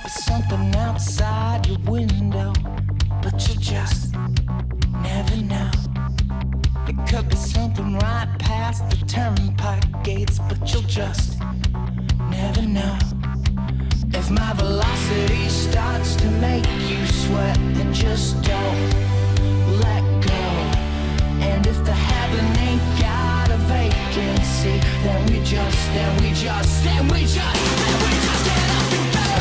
be something outside your window, but you just never know. It could be something right past the turnpike gates, but you'll just never know. If my velocity starts to make you sweat, then just don't let go. And if the heaven ain't got a vacancy, then we just get up and go.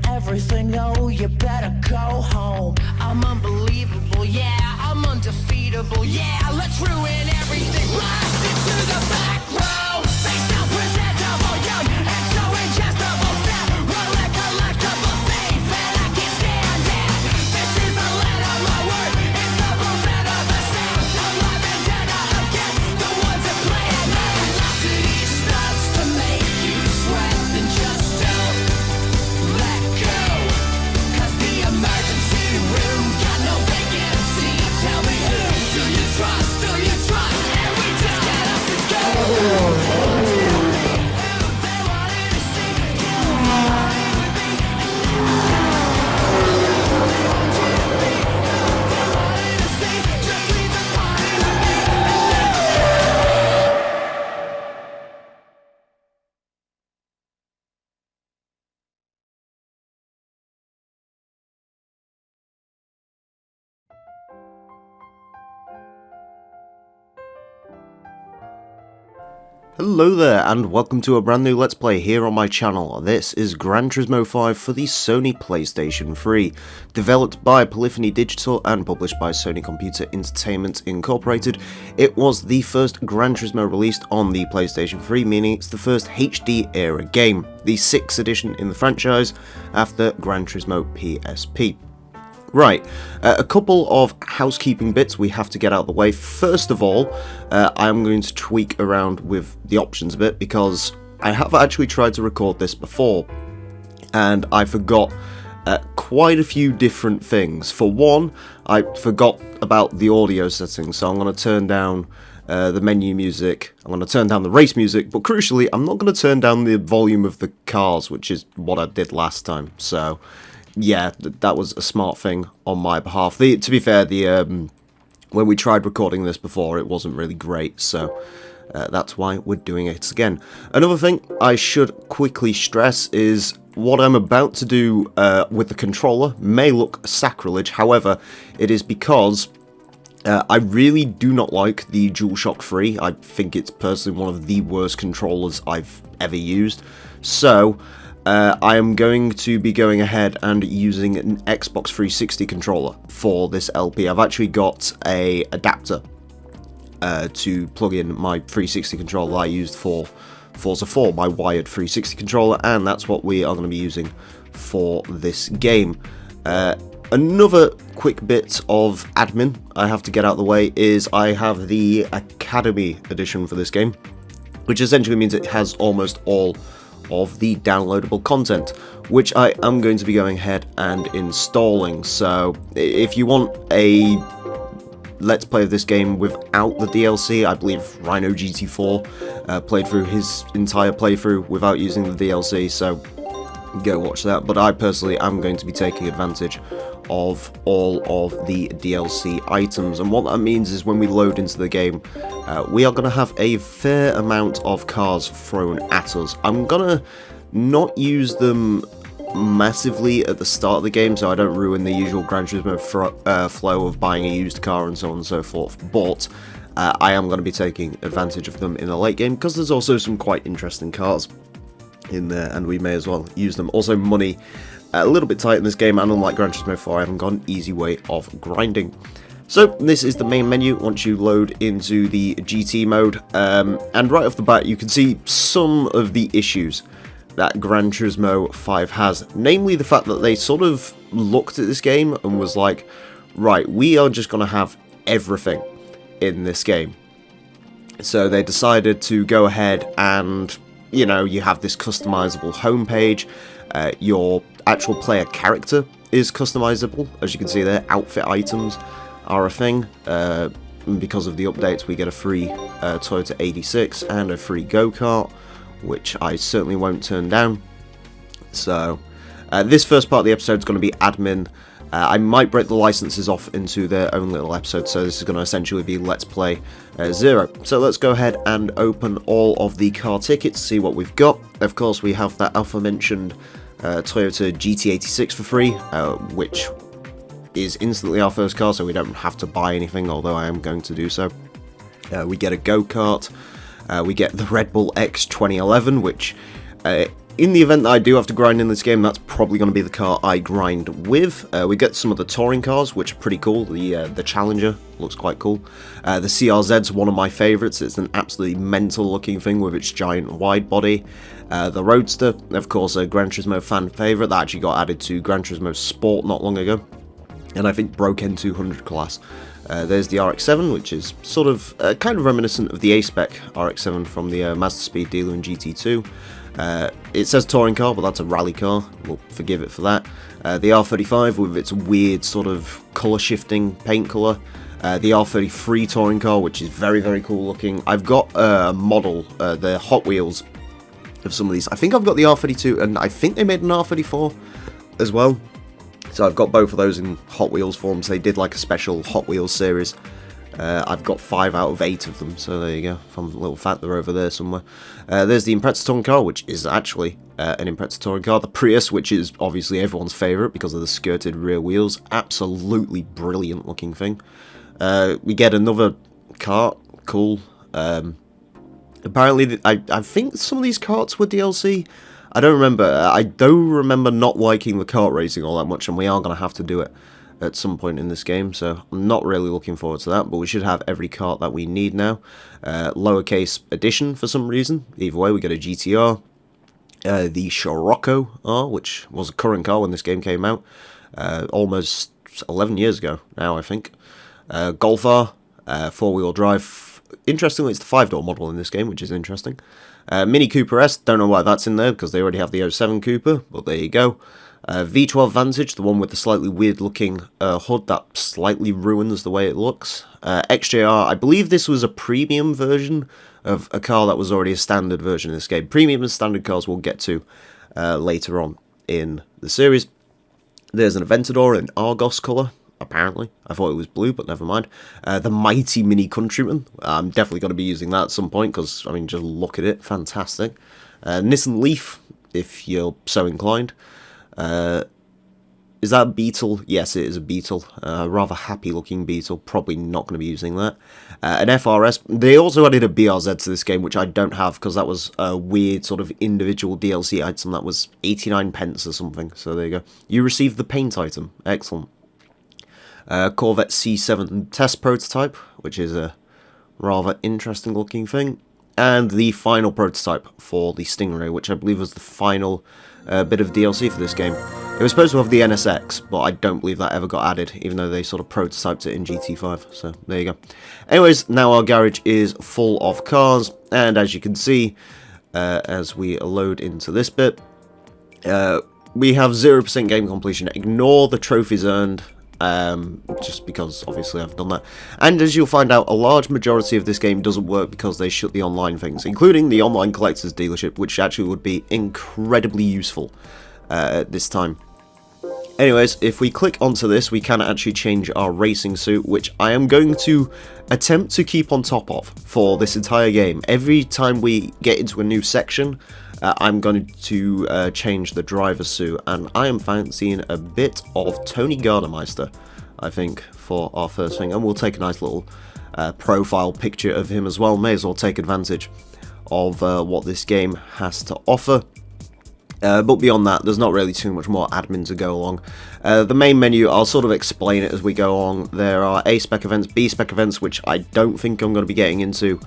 Everything, though, you better go home. I'm unbelievable, yeah, I'm undefeatable, yeah. Let's ruin everything, blast into the back row. They sound presentable, young, and so ingestible. Step, roll like a collectible, safe, and I can't stand it. This is a letter, my word, it's the movement of the sound. Alive and dead, against the ones that play it. My velocity starts to make you sweat, then just don't let go. Emergency room, got no vacancy. Tell me who do you trust? And we just get up and go. They wanted to see you party with me and they wanted to see just leave the party with me and Hello there, and welcome to a brand new Let's Play here on my channel. This is Gran Turismo 5 for the Sony PlayStation 3, developed by Polyphony Digital and published by Sony Computer Entertainment Incorporated. It was the first Gran Turismo released on the PlayStation 3, meaning it's the first HD era game, the 6th edition in the franchise after Gran Turismo PSP. Right, a couple of housekeeping bits we have to get out of the way. First of all, I'm going to tweak around with the options a bit because I have actually tried to record this before and I forgot quite a few different things. For one, I forgot about the audio settings, so I'm going to turn down the menu music, I'm going to turn down the race music, but crucially, I'm not going to turn down the volume of the cars, which is what I did last time, so yeah, that was a smart thing on my behalf. To be fair, when we tried recording this before, it wasn't really great, so that's why we're doing it again. Another thing I should quickly stress is what I'm about to do with the controller may look sacrilege, however, it is because I really do not like the DualShock 3. I think it's personally one of the worst controllers I've ever used, so I am going to be going ahead and using an Xbox 360 controller for this LP. I've actually got a adapter to plug in my 360 controller I used for Forza 4, my wired 360 controller, and that's what we are going to be using for this game. Another quick bit of admin I have to get out of the way is I have the Academy edition for this game, which essentially means it has almost all of the downloadable content, which I am going to be going ahead and installing. So if you want a Let's Play of this game without the DLC, I believe Rhino GT4 played through his entire playthrough without using the DLC, so go watch that. But I personally am going to be taking advantage of all of the DLC items, and what that means is when we load into the game, we are going to have a fair amount of cars thrown at us. I'm going to not use them massively at the start of the game, so I don't ruin the usual Gran Turismo flow of buying a used car and so on and so forth, but I am going to be taking advantage of them in the late game, because there's also some quite interesting cars in there, and we may as well use them. Also, money a little bit tight in this game, and unlike Gran Turismo 4, I haven't got an easy way of grinding. So this is the main menu once you load into the GT mode, and right off the bat you can see some of the issues that Gran Turismo 5 has, namely the fact that they sort of looked at this game and was like, right, we are just going to have everything in this game. So they decided to go ahead and, you know, you have this customizable homepage, your actual player character is customizable, as you can see there. Outfit items are a thing. Because of the updates, we get a free Toyota 86 and a free go-kart, which I certainly won't turn down. So this first part of the episode is going to be admin. I might break the licenses off into their own little episode, so this is going to essentially be Let's Play 0. So let's go ahead and open all of the car tickets, see what we've got. Of course, we have that aforementioned Toyota GT86 for free, which is instantly our first car, so we don't have to buy anything, although I am going to do so. We get a go-kart. We get the Red Bull X 2011, which, in the event that I do have to grind in this game, that's probably going to be the car I grind with. We get some of the touring cars, which are pretty cool. The Challenger looks quite cool. The CRZ's one of my favourites. It's an absolutely mental looking thing with its giant wide body. The Roadster, of course, a Gran Turismo fan favourite that actually got added to Gran Turismo Sport not long ago, and I think broke in 200 class. There's the RX-7, which is sort of kind of reminiscent of the A-Spec RX-7 from the Mazda Speed dealer in GT2. It says touring car, but that's a rally car. We'll forgive it for that. The R35 with its weird sort of colour shifting paint colour. The R33 touring car, which is very, very cool looking. I've got a model, the Hot Wheels of some of these. I think I've got the R32, and I think they made an R34 as well. So I've got both of those in Hot Wheels forms. They did like a special Hot Wheels series. I've got 5 out of 8 of them, so there you go. Fun little fact, they're over there somewhere. There's the Impreza touring car, which is actually an Impreza touring car. The Prius, which is obviously everyone's favourite because of the skirted rear wheels. Absolutely brilliant looking thing. We get another kart. Cool. Apparently, I think some of these karts were DLC. I don't remember. I do remember not liking the kart racing all that much, and we are going to have to do it at some point in this game, so I'm not really looking forward to that, but we should have every kart that we need now. Lowercase edition for some reason. Either way, we get a GTR. The Scirocco R, which was a current car when this game came out. Almost 11 years ago now, I think. Golf R, 4-wheel drive. Interestingly, it's the 5-door model in this game, which is interesting. Mini Cooper S, don't know why that's in there, because they already have the 07 Cooper, but there you go. V12 Vantage, the one with the slightly weird looking hood that slightly ruins the way it looks. XJR, I believe this was a premium version of a car that was already a standard version of this game. Premium and standard cars we'll get to later on in the series. There's an Aventador in Argos colour, apparently. I thought it was blue, but never mind. The Mighty Mini Countryman. I'm definitely going to be using that at some point, because, I mean, just look at it. Fantastic. Nissan Leaf, if you're so inclined. Is that a Beetle? Yes, it is a Beetle. Rather happy looking Beetle. Probably not going to be using that. An FRS. They also added a BRZ to this game, which I don't have, because that was a weird sort of individual DLC item that was 89 pence or something. So there you go. You received the paint item. Excellent. Corvette C7 test prototype, which is a rather interesting looking thing. And the final prototype for the Stingray, which I believe was the final bit of DLC for this game. It was supposed to have the NSX, but I don't believe that ever got added, even though they sort of prototyped it in GT5, so there you go. Anyways, now our garage is full of cars, and as you can see, as we load into this bit, we have 0% game completion. Ignore the trophies earned, just because obviously I've done that. And as you'll find out, a large majority of this game doesn't work because they shut the online things, including the online collector's dealership, which actually would be incredibly useful at this time. Anyways, if we click onto this, we can actually change our racing suit, which I am going to attempt to keep on top of for this entire game. Every time we get into a new section, I'm going to change the driver suit, and I am fancying a bit of Tony Gardemeister, I think, for our first thing, and we'll take a nice little profile picture of him as well. May as well take advantage of what this game has to offer. But beyond that, there's not really too much more admin to go along. The main menu, I'll sort of explain it as we go along. There are A-spec events, B-spec events, which I don't think I'm going to be getting into.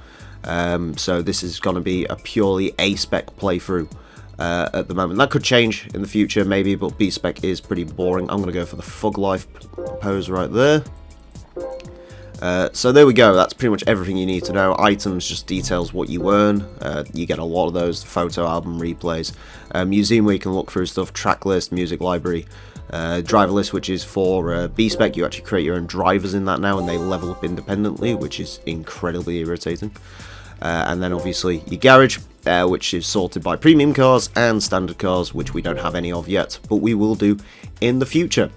So this is going to be a purely A-spec playthrough at the moment. That could change in the future, maybe, but B-spec is pretty boring. I'm going to go for the Fug Life pose right there. So there we go, that's pretty much everything you need to know. Items just details what you earn. You get a lot of those, photo album replays. Museum where you can look through stuff, track list, music library. Driver list, which is for B-spec. You actually create your own drivers in that now, and they level up independently, which is incredibly irritating. And then obviously your garage, which is sorted by premium cars and standard cars, which we don't have any of yet, but we will do in the future.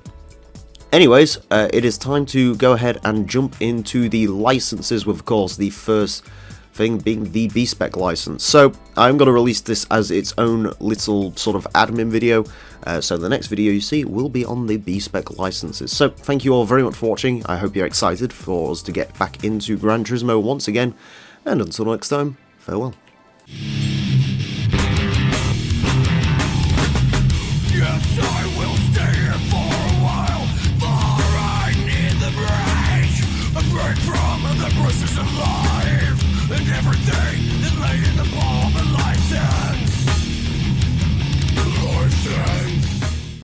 Anyways, it is time to go ahead and jump into the licenses, with, of course, the first thing being the B-spec license. So I'm going to release this as its own little sort of admin video, so the next video you see will be on the B-spec licenses. So thank you all very much for watching. I hope you're excited for us to get back into Gran Turismo once again, and until next time, farewell.